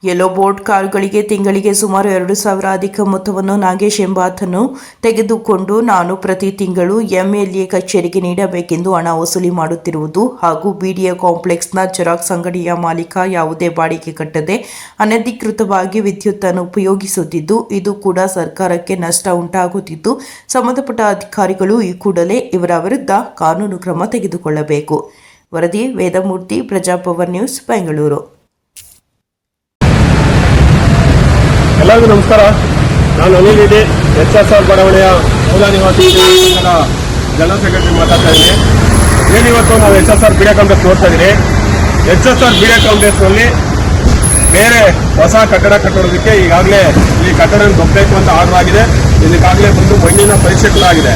Yellow board ಕಾರುಗಳಿಗೆ ತಿಂಗಳಿಗೆ ಸುಮಾರು 2,000 ಅಧಿಕ ಮೊತ್ತವನ್ನು ನಾಗೇಶ್ ಎಂಬಾತನು ತೆಗೆದುಕೊಂಡು ನಾನು ಪ್ರತಿ ತಿಂಗಳು ಎಂಎಲ್ಎ ಕಚೇರಿಗೆ ನೀಡಬೇಕೆಂದು ಹಣ ವಸೂಲಿ ಮಾಡುತ್ತಿರುವುದು ಹಾಗೂ ಬಿಡಿಎ ಕಾಂಪ್ಲೆಕ್ಸ್ನ ಜೆರಾಕ್ಸ್ ಅಂಗಡಿಯ ಮಾಲೀಕ ಯಾವುದೇ ಬಾಡಿಗೆ ಕಟ್ಟದೆ ಅನಧಿಕೃತವಾಗಿ ವಿದ್ಯುತ್ ಅನ್ನು ಉಪಯೋಗಿಸುತ್ತಿದ್ದು ಇದು ಕೂಡ ಸರ್ಕಾರಕ್ಕೆ ನಷ್ಟ ಉಂಟಾಗುತ್ತಿದ್ದು ಸಂಬಂಧಪಟ್ಟ ಅಧಿಕಾರಿಗಳು ಈ ಕೂಡಲೇ ಇವರ ವಿರುದ್ಧ ಕಾನೂನು ಕ್ರಮ ತೆಗೆದುಕೊಳ್ಳಬೇಕು. ವರದಿ ವೇದಮೂರ್ತಿ, ಪ್ರಜಾಪವರ್ ನ್ಯೂಸ್, ಬೆಂಗಳೂರು. ಎಲ್ಲರಿಗೂ ನಮಸ್ಕಾರ. ನಾನು ಅನಿಲ್ ರೆಡ್ಡಿ, HSR ಬಡಾವಣೆಯ ಮೂಲ ನಿವಾಸಿ ಜನರಲ್ ಸೆಕ್ರೆಟರಿ ಮಾತಾಡ್ತಾ ಇದ್ದೀನಿ. ಏನಿವತ್ತು ನಾವು HSR ಬಿಡಿಎ ಕಾಂಪ್ಲೆಕ್ಸ್ ನೋಡ್ತಾ ಇದ್ದೀನಿ. HSR ಬಿಡಿಎ ಕಾಂಪ್ಲೆಕ್ಸ್ನಲ್ಲಿ ಬೇರೆ ಹೊಸ ಕಟ್ಟಡ ಕಟ್ಟೋದಕ್ಕೆ ಈಗಾಗಲೇ ಈ ಕಟ್ಟಡ ಗೊಬ್ಬಬೇಕು ಅಂತ ಆರ್ಡರ್ ಆಗಿದೆ. ಇದಕ್ಕಾಗಲೇ ಬಂದು ಮಣ್ಣಿನ ಪರೀಕ್ಷೆ ಕೂಡ ಆಗಿದೆ.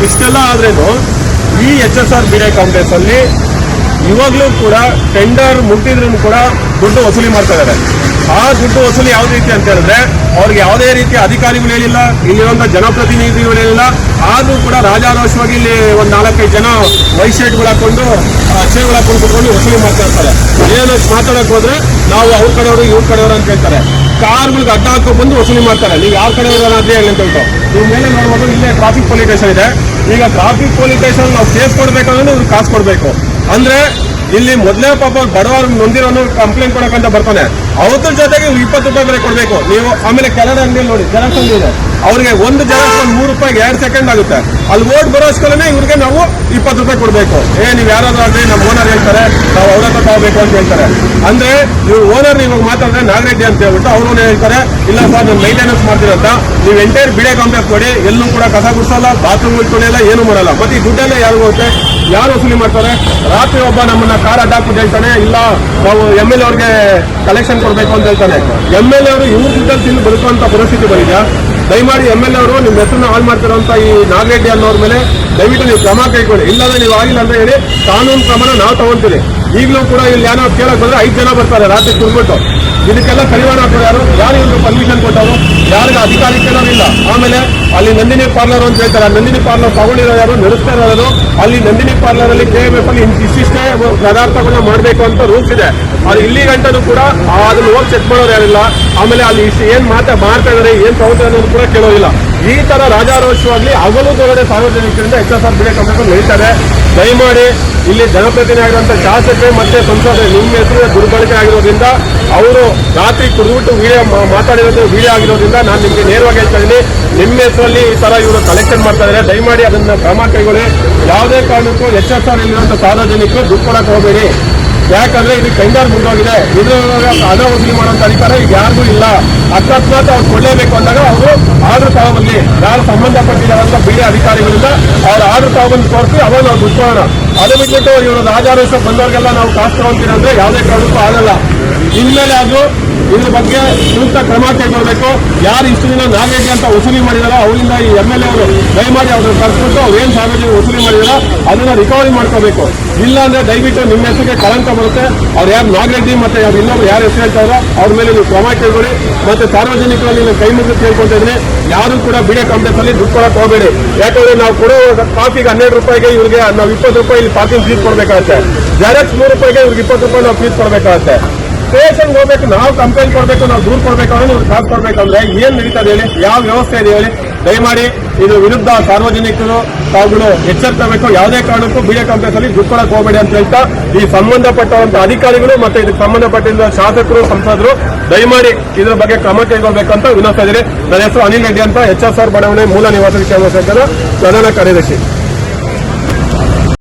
ಇಷ್ಟೆಲ್ಲ ಆದ್ರೇನು ಈ HSR ಬಿಡಿಎ ಕಾಂಪ್ಲೆಕ್ಸ್ ಅಲ್ಲಿ ಇವಾಗಲೂ ಕೂಡ ಟೆಂಡರ್ ಮುಟ್ಟಿದ್ರೂ ಕೂಡ ದುಡ್ಡು ವಸೂಲಿ ಮಾಡ್ತಾ ಇದ್ದಾರೆ. ಆ ದುಡ್ಡು ವಸೂಲಿ ಯಾವ ರೀತಿ ಅಂತ ಹೇಳಿದ್ರೆ ಅವ್ರಿಗೆ ಯಾವುದೇ ರೀತಿಯ ಅಧಿಕಾರಿಗಳು ಹೇಳಿಲ್ಲ, ಇಲ್ಲಿರುವಂತಹ ಜನಪ್ರತಿನಿಧಿಗಳು ಹೇಳಿಲ್ಲ. ಆದ್ರೂ ಕೂಡ ರಾಜಾರೋಷವಾಗಿ ಇಲ್ಲಿ ಒಂದು 4-5 ಜನ ವೈಟ್ ಶರ್ಟ್ಗಳು ಹಾಕೊಂಡು ಅಕ್ಷಯಗಳು ಹಾಕೊಂಡು ಕುತ್ಕೊಂಡು ವಸೂಲಿ ಮಾಡ್ತಾ ಇರ್ತಾರೆ. ಏನು ಮಾತಾಡಕ್ ಹೋದ್ರೆ ನಾವು ಅವ್ರ ಕಡೆಯವರು ಇವ್ರ ಕಡೆಯವರು ಅಂತ ಹೇಳ್ತಾರೆ. ಕಾರ್ಗಳಿಗೆ ಅಡ್ಡ ಹಾಕೋ ಬಂದು ವಸೂಲಿ ಮಾಡ್ತಾರೆ. ನೀವು ಯಾವ ಕಡೆಯವರು ಅಂತ ಹೇಳಿ ಅಂತ ಹೇಳ್ತಾರೆ. ನೀವು ಮೇಲೆ ನೋಡ್ಬೋದು, ಇಲ್ಲೇ ಟ್ರಾಫಿಕ್ ಪೊಲೀಸ್ ಸ್ಟೇಷನ್ ಇದೆ. ಈಗ ಟ್ರಾಫಿಕ್ ಪೊಲೀಸ್ ಸ್ಟೇಷನ್ ನಾವು ಕೇಸ್ ಕೊಡ್ಬೇಕಂದ್ರೆ ಇವ್ರು ಕಾಸು ಕೊಡ್ಬೇಕು. ಅಂದ್ರೆ ಇಲ್ಲಿ ಮೊದಲೇ ಪಾಪ ಬಡವರು ನೊಂದಿರೋನು ಕಂಪ್ಲೇಂಟ್ ಕೊಡಕ್ಕಂತ ಬರ್ತಾನೆ. ಅವತ್ರ ಜೊತೆಗೆ 20 ರೂಪಾಯಿ ಬೇರೆ ಕೊಡ್ಬೇಕು ನೀವು. ಆಮೇಲೆ ಕೆಳಗಡೆ ಅಂಗಡಿಯಲ್ಲಿ ನೋಡಿ ಜೆರಾಕ್ಸ್ ಅಂಗಡಿ ಇದೆ, ಅವ್ರಿಗೆ ಒಂದು ಜೆರಾಕ್ಸ್ $3 2 ಸೆಕೆಂಡ್ ಆಗುತ್ತೆ. ಅಲ್ಲಿ ಓಟ್ ಬರೋಸ್ಕರನೇ ಇವ್ರಿಗೆ ನಾವು 20 ರೂಪಾಯಿ ಕೊಡ್ಬೇಕು. ನೀವು ಯಾರಾದ್ರೂ ಆಗ್ಲಿ ನಮ್ಮ ಓನರ್ ಹೇಳ್ತಾರೆ ನಾವು ಅವ್ರ ಹತ್ರ ತಗೋಬೇಕು ಅಂತ ಹೇಳ್ತಾರೆ. ಅಂದ್ರೆ ಇವ್ರು ಓನರ್ ಇವಾಗ ಮಾತಾಡಿದ್ರೆ ನಾಗರೆಡ್ಡಿ ಅಂತ ಹೇಳ್ಬಿಟ್ಟು ಅವ್ರು ಹೇಳ್ತಾರೆ, ಇಲ್ಲ ಸರ್ ನಾನು ಮೈಂಟೆನೆನ್ಸ್ ಮಾಡ್ತೀರಂತ. ನೀವು ಎಂಟೈರ್ ಬಿಡಿಎ ಕಾಂಪ್ಲೆಕ್ಸ್ ಕೊಡಿ, ಎಲ್ಲೂ ಕೂಡ ಕಸ ಗುಡಿಸಲ್ಲ, ಬಾತ್ರೂಮ್ ತೊಳೆಯಲ್ಲ, ಏನು ಮಾಡಲ್ಲ. ಮತ್ತೆ ಈ ದುಡ್ಡೆಲ್ಲ ಯಾರು ಹೋಗುತ್ತೆ, ಯಾರು ವಸೂಲಿ ಮಾಡ್ತಾರೆ? ರಾತ್ರಿ ಒಬ್ಬ ನಮ್ಮನ್ನ ಕಾರ್ ಅಡ್ಡಾಕ್ಬಿಟ್ಟು ಹೇಳ್ತಾನೆ, ಇಲ್ಲ ನಾವು MLA ಅವ್ರಿಗೆ ಕಲೆಕ್ಷನ್ ಕೊಡ್ಬೇಕು ಅಂತ ಹೇಳ್ತಾನೆ. MLA ಅವರು ಇವ್ರ ದುಡ್ಡಲ್ಲಿ ತಿಂದು ಬದುಕುವಂತ ಪರಿಸ್ಥಿತಿ ಬಂದಿದ್ಯಾ? ದಯಮಾಡಿ MLA ಅವರು ನಿಮ್ಮ ಹೆಸರನ್ನ ಹಾಳು ಮಾಡ್ತಿರೋಂತ ಈ ನಾಗರೆಡ್ಡಿ ಅನ್ನೋರ ಮೇಲೆ ದಯವಿಟ್ಟು ನೀವು ಕ್ರಮ ಕೈಗೊಳ್ಳಿ. ಇಲ್ಲಾಂದ್ರೆ ನೀವು ಆಗಿಲ್ಲ ಅಂತ ಹೇಳಿ ಕಾನೂನು ಕ್ರಮನ ನಾವು ತಗೊಂತೀವಿ. ಈಗಲೂ ಕೂಡ ಇಲ್ಲಿ ಏನೋ ಕೇಳಕ್ ಬಂದ್ರೆ 5 ಜನ ಬರ್ತಾರೆ ರಾತ್ರಿ ಕುಡ್ಬಿಟ್ಟು. ಇದಕ್ಕೆಲ್ಲ ಕಡಿವಾಣ ಹಾಕೋರು ಯಾರು? ಯಾರು ಇವ್ರಿಗೆ ಪರ್ಮಿಷನ್ ಕೊಟ್ಟವರು? ಯಾರಿಗ ಅಧಿಕಾರಿ ಕೇಳೋರಿಲ್ಲ. ಆಮೇಲೆ ಅಲ್ಲಿ ನಂದಿನಿ ಪಾರ್ಲರ್ ಅಂತ ಹೇಳ್ತಾರೆ. ನಂದಿನಿ ಪಾರ್ಲರ್ ತಗೊಂಡಿರೋ ಯಾರು, ನಡೆಸ್ತಾ ಇರೋದು. ಅಲ್ಲಿ ನಂದಿನಿ ಪಾರ್ಲರ್ ಅಲ್ಲಿ KMF ಅಲ್ಲಿ ಇಷ್ಟಿಷ್ಟೇ ಪದಾರ್ಥಗಳನ್ನ ಮಾಡಬೇಕು ಅಂತ ರೂಲ್ಸ್ ಇದೆ. ಅದು ಇಲ್ಲಿ ಗಂಟನೂ ಕೂಡ ಅದನ್ನ ಹೋಗಿ ಚೆಕ್ ಮಾಡೋರು ಯಾರಿಲ್ಲ. ಆಮೇಲೆ ಅಲ್ಲಿ ಏನ್ ಮಾಡ್ತಾ ಇದಾರೆ, ಏನ್ ತಗೋತಾರೆ ಅನ್ನೋದು ಕೂಡ ಕೇಳೋದಿಲ್ಲ. ಈ ತರ ರಾಜಾರೋಷವಾಗಿ ಹಗಲು ದೊರಡೆ ಸಾರ್ವಜನಿಕರಿಂದ HSR ಬಿಡಿಎ ಕಾಂಪ್ಲೆಕ್ಸ್ ನಡೀತಾರೆ. ದಯಮಾಡಿ ಇಲ್ಲಿ ಜನಪ್ರತಿನಿಧಿ ಆಗಿರುವಂತ ಶಾಸಕರು ಮತ್ತೆ ಸಂಸದರು ನಿಮ್ಮ ಹೆಸರು ದುರ್ಬಳಕೆ ಆಗಿರೋದ್ರಿಂದ, ಅವರು ರಾತ್ರಿ ಕುಡಿದ್ಬಿಟ್ಟು ಮಾತಾಡಿರೋದು ವಿಡಿಯೋ ಆಗಿರೋದ್ರಿಂದ ನಾನು ನಿಮ್ಗೆ ನೇರವಾಗಿ ಹೇಳ್ತಾ ಇದ್ದೀನಿ, ನಿಮ್ಮ ಹೆಸರಲ್ಲಿ ಈ ತರ ಇವರು ಕಲೆಕ್ಷನ್ ಮಾಡ್ತಾ ಇದ್ದಾರೆ. ದಯಮಾಡಿ ಅದನ್ನ ಕ್ರಮ ಕೈಗೊಳ್ಳಿ. ಯಾವುದೇ ಕಾರಣಕ್ಕೂ HSR ಇಲ್ಲಿರುವಂತ ಸಾರ್ವಜನಿಕರು ದುಡ್ಡು ಕೊಡಕ್ಕೆ ಹೋಗಬೇಡಿ. ಯಾಕಂದ್ರೆ ಇದು ಟೆಂಡರ್ ಮುಂದೋಗಿದೆ. ಇದ್ರೊಳಗೆ ಹಣ ವಸೂಲಿ ಮಾಡುವಂತ ಅಧಿಕಾರ ಈಗ ಯಾರಿಗೂ ಇಲ್ಲ. ಅಕಸ್ಮಾತ್ ಅವ್ರು ಕೊಡಲೇಬೇಕು ಅಂದಾಗ ಅವರು ಆರ್ಡರ್ ತಗೊಬರ್ಲಿ. ಯಾರು ಸಂಬಂಧಪಟ್ಟಿದ್ದಾರಂತ ಬಿಡಿಎ ಅಧಿಕಾರಿಗಳಿಂದ ಅವ್ರ ಆರ್ಡರ್ ತಗೊಂಡು ತೋರಿಸಿ ಅವಾಗ ನಾವು ದುಡ್ಡು ಕೊಡೋಣ. ಅದು ಬಿಟ್ಬಿಟ್ಟು ಇವರು ರಾಜಾರೋಷ ಬಂದವ್ರಿಗೆಲ್ಲ ನಾವು ಕಾಸು ತಗೊಂತೀರ ಅಂದ್ರೆ ಯಾವುದೇ ಕಾರಣಕ್ಕೂ ಆಗಲ್ಲ. ಇನ್ಮೇಲೆ ಅದು ಇದ್ರ ಬಗ್ಗೆ ಸೂಕ್ತ ಕ್ರಮ ಕೈಗೊಳ್ಳಬೇಕು. ಯಾರು ಇಷ್ಟು ದಿನ ನಾಗರೆಡ್ಡಿ ಅಂತ ವಸೂಲಿ ಮಾಡಿದಾರೋ ಅವರಿಂದ ಈ MLA ಅವರು ದಯಮಾಡಿ ಅವ್ರನ್ನ ಕರ್ಸ್ಬಿಟ್ಟು ಅವ್ರು ಏನ್ ಸಾರ್ವಜನಿಕ ವಸೂಲಿ ಮಾಡಿದಾರೋ ಅದನ್ನ ರಿಕವರಿ ಮಾಡ್ಕೋಬೇಕು. ಇಲ್ಲ ಅಂದ್ರೆ ದಯವಿಟ್ಟು ನಿಮ್ಮ ಹೆಸರಿಗೆ ಕಳಂಕ ಬರುತ್ತೆ. ಅವ್ರು ಯಾರು ನಾಗರೆಡ್ಡಿ ಮತ್ತೆ ಇನ್ನೊಬ್ರು ಯಾರು ಹೆಸರು ಹೇಳ್ತಾರೋ ಅವ್ರ ಮೇಲೆ ನೀವು ಕ್ರಮ ಕೈಗೊಳ್ಳಿ. ಮತ್ತೆ ಸಾರ್ವಜನಿಕರಲ್ಲಿ ನೀವು ಕೈ ಮುಗಿದು ಕೇಳ್ಕೊತಾ ಇದ್ದೀನಿ, ಯಾರು ಕೂಡ ಬಿಡಿಎ ಕಾಂಪ್ಲೆಕ್ಸ್ ಅಲ್ಲಿ ದುಡ್ಡು ಕೊಡಕ್ಕೆ ಹೋಗಬೇಡಿ. ಯಾಕಂದ್ರೆ ನಾವು ಕೊಡೋ ಕಾಫಿಗೆ 12 ರೂಪಾಯಿಗೆ ಇವ್ರಿಗೆ ನಾವು 20 ರೂಪಾಯಿ ಇಲ್ಲಿ ಪಾರ್ಕಿಂಗ್ ಫೀಸ್ ಕೊಡ್ಬೇಕಾಗತ್ತೆ. ಜೆರಾಕ್ಸ್ 3 ರೂಪಾಯಿಗೆ ಇವ್ರಿಗೆ 20 ರೂಪಾಯಿ ನಾವು ಫೀಸ್ ಕೊಡ್ಬೇಕಾಗತ್ತೆ. ಸ್ಟೇಷನ್ಗೆ ಹೋಗ್ಬೇಕು, ನಾವು ಕಂಪ್ಲೇಂಟ್ ಕೊಡ್ಬೇಕು, ನಾವು ದೂರು ಕೊಡ್ಬೇಕಂದ್ರೆ ನೀವು ಕಾಸು ಕೊಡ್ಬೇಕಂದ್ರೆ ಏನ್ ನಡೀತದೆ ಹೇಳಿ? ಯಾವ ವ್ಯವಸ್ಥೆ ಇದೆ ಹೇಳಿ? ದಯಮಾಡಿ ಇದು ವಿರುದ್ಧ ಸಾರ್ವಜನಿಕರು ತಾವುಗಳು ಎಚ್ಚರಿಸಬೇಕು. ಯಾವುದೇ ಕಾರಣಕ್ಕೂ ಬಿಡಿಎ ಕಾಂಪ್ಲೆಕ್ಸ್ ಅಲ್ಲಿ ದುಡ್ಡು ಕೊಡಕ್ಕೆ ಹೋಗಬೇಡಿ ಅಂತ ಹೇಳ್ತಾ ಈ ಸಂಬಂಧಪಟ್ಟಂತ ಅಧಿಕಾರಿಗಳು ಮತ್ತೆ ಇದಕ್ಕೆ ಸಂಬಂಧಪಟ್ಟಿರುವ ಶಾಸಕರು, ಸಂಸದರು ದಯಮಾಡಿ ಇದ್ರ ಬಗ್ಗೆ ಕ್ರಮ ಕೈಗೊಳ್ಳಬೇಕಂತ ವಿನಂತಿಸಿದರೆ. ನನ್ನ ಹೆಸರು ಅನಿಲ್ ರೆಡ್ಡಿ ಅಂತ, HSR ಬಡಾವಣೆ ಮೂಲ ನಿವಾಸಿ ಚಂದ್ರಶೇಖರ ಪ್ರಧಾನ ಕಾರ್ಯದರ್ಶಿ.